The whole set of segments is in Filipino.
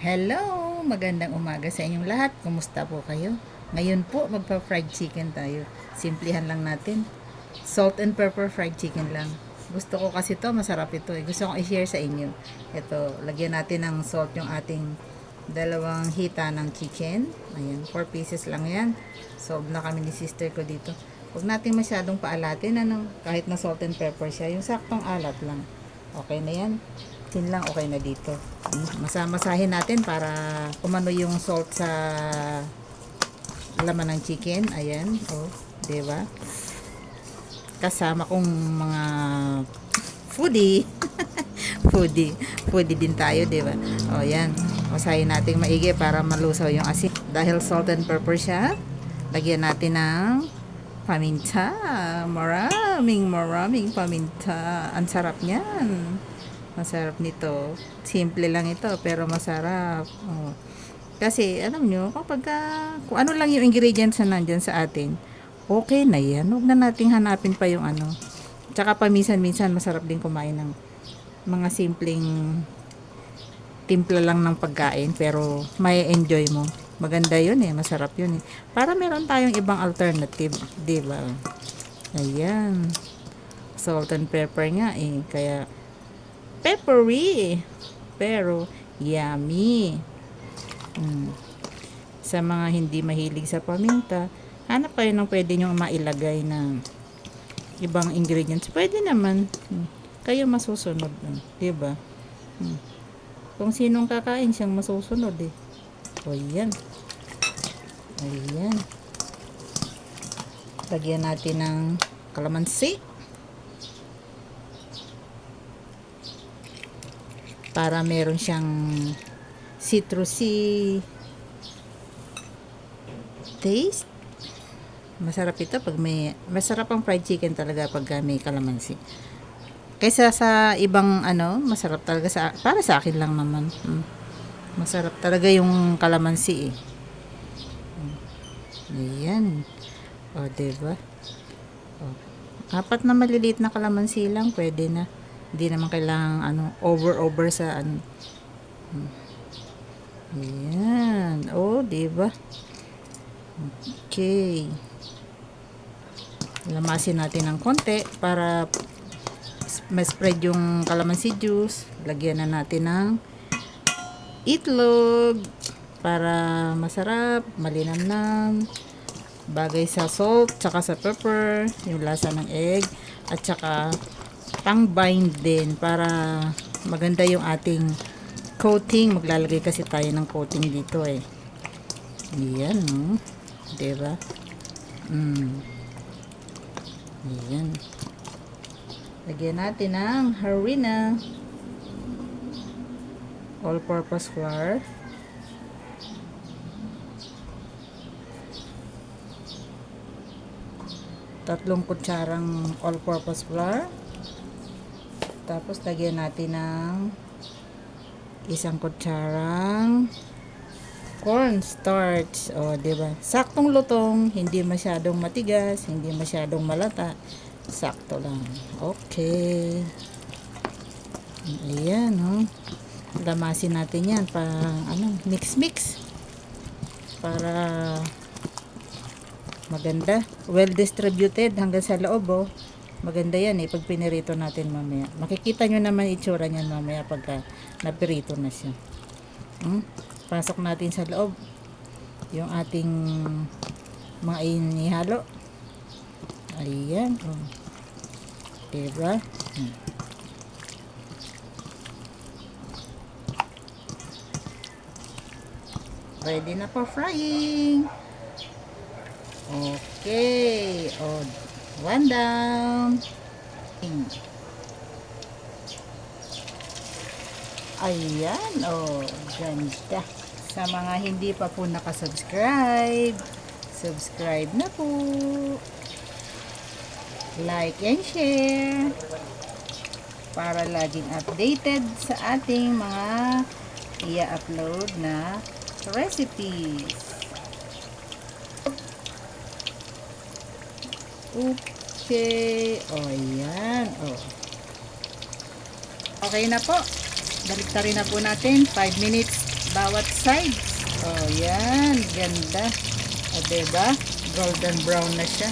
Hello! Magandang umaga sa inyong lahat. Kumusta po kayo? Ngayon po, magpa-fried chicken tayo. Simplihan lang natin. Salt and pepper fried chicken lang. Gusto ko kasi to, masarap ito eh. Gusto kong i-share sa inyo. Ito, lagyan natin ng salt yung ating dalawang hita ng chicken. Ayan, 4 pieces lang yan. Solve na kami ni sister ko dito. Huwag natin masyadong paalatin, kahit na salt and pepper siya. Yung saktong alat lang. Okay na yan. Yun lang, okay na dito. Masamasahin natin para kumano yung salt sa laman ng chicken. Ayan, oh, diba? Kasama kong mga foodie. foodie din tayo, diba? O, yan. Masahin natin maigi para malusaw yung asin. Dahil salt and pepper siya, lagyan natin ng paminta. Maraming paminta. Ang sarap niyan. Masarap nito. Simple lang ito, pero masarap. Oh. Kasi, alam nyo, kung ano lang yung ingredients na nandyan sa atin, okay na yan. Huwag na nating hanapin pa yung ano. Tsaka paminsan-minsan, masarap din kumain ng mga simpleng timpla lang ng pagkain, pero may enjoy mo. Maganda yun eh, masarap yun eh. Para meron tayong ibang alternative, diba? Ayan. Salt and pepper nga eh, kaya peppery, pero yummy. Sa mga hindi mahilig sa paminta, hanap kayo ng pwede nyo mailagay na ibang ingredients. Pwede naman. Kayo masusunod. Diba? Kung sinong kakain, siyang masusunod eh. O yan. Ayan. Lagyan natin ng kalamansi. Para meron siyang citrusy taste. Masarap ito pag masarap ang fried chicken talaga pag may kalamansi. Kaysa sa ibang masarap talaga para sa akin lang naman. Masarap talaga yung kalamansi eh. Ayan. O, diba? O, 4 na maliliit na kalamansi lang, pwede na. Hindi naman kailangang over sa Ayan. Oh, diba? Okay. Lamasin natin ng konti para ma-spread yung calamansi juice. Lagyan na natin ng itlog para masarap, malinamnam. Bagay sa salt, tsaka sa pepper, yung lasa ng egg, at tsaka pang bind din para maganda yung ating coating. Maglalagay kasi tayo ng coating dito eh. Ayan, no? Diba? Ayan. Lagyan natin ng harina, all-purpose flour, tatlong kutsarang all-purpose flour. Tapos lagyan natin ng isang kutsarang cornstarch. O, diba? Saktong lutong, hindi masyadong matigas, hindi masyadong malata. Sakto lang. Okay. Ayan, oh. Lamasin natin yan para mix para maganda, well distributed hanggang sa loob, oh. Maganda yan eh pag pinirito natin mamaya. Makikita nyo naman itsura niyan mamaya pagka napirito na siya. Pasok natin sa loob yung ating mga inihalo. Ayan, oh. Diba? Ready na for frying. Okay. Oh, one down. Ayan. Oh, ganda. Sa mga hindi pa po nakasubscribe, subscribe na po. Like and share para laging updated sa ating mga i-upload na recipes. Okay. O, yan. O. Okay na po. Baliktarin na po natin. 5 minutes bawat sides. Oh, yan. Ganda. O, diba? Golden brown na siya.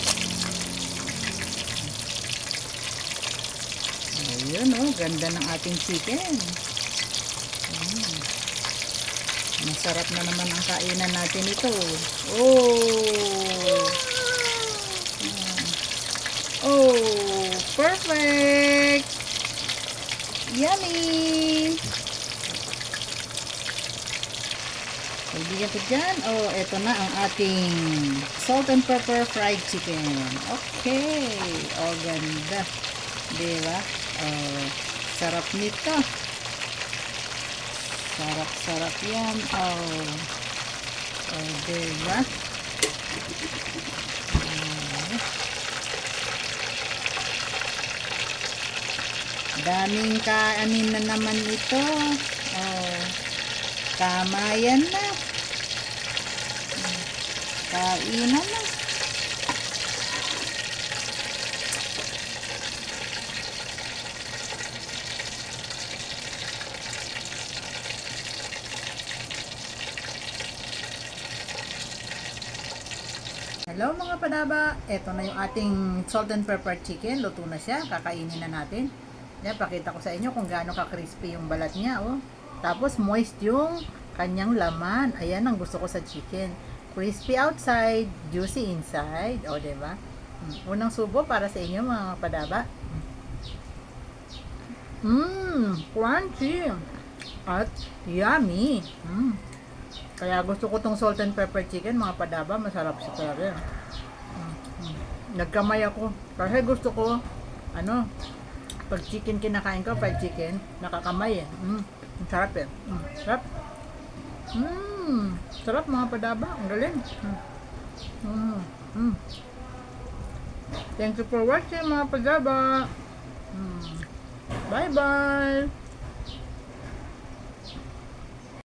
Oh, yun, oh. Ganda ng ating chicken. Masarap na naman ang kainan natin ito. Oh! Oh! Perfect! Yummy! Pagbigan ko dyan. Oh, eto na ang ating salt and pepper fried chicken. Okay. Oh, ganda. Diba? Oh, sarap nito. Sarap-sarap yan. Oh. Oh, diba? Daming kaanin na naman ito. Oh. Tama yan na. Kainan na. Hello mga padaba. Ito na yung ating salt and pepper chicken. Luto na siya. Kakainin na natin. Yan, pakita ko sa inyo kung gaano ka-crispy yung balat niya. Oh. Tapos moist yung kanyang laman. Ayan ang gusto ko sa chicken. Crispy outside, juicy inside. O, diba? Unang subo para sa inyo mga padaba. Crunchy. At yummy. Kaya gusto ko tong salt and pepper chicken mga padaba. Masarap siya talaga. Nagkamay ako. Kasi gusto ko, pag chicken kinakain ko, fried chicken, nakakamay eh. Sarap eh. Sarap. Sarap mga padaba. Ang galing. Thank you for watching mga padaba. Bye bye.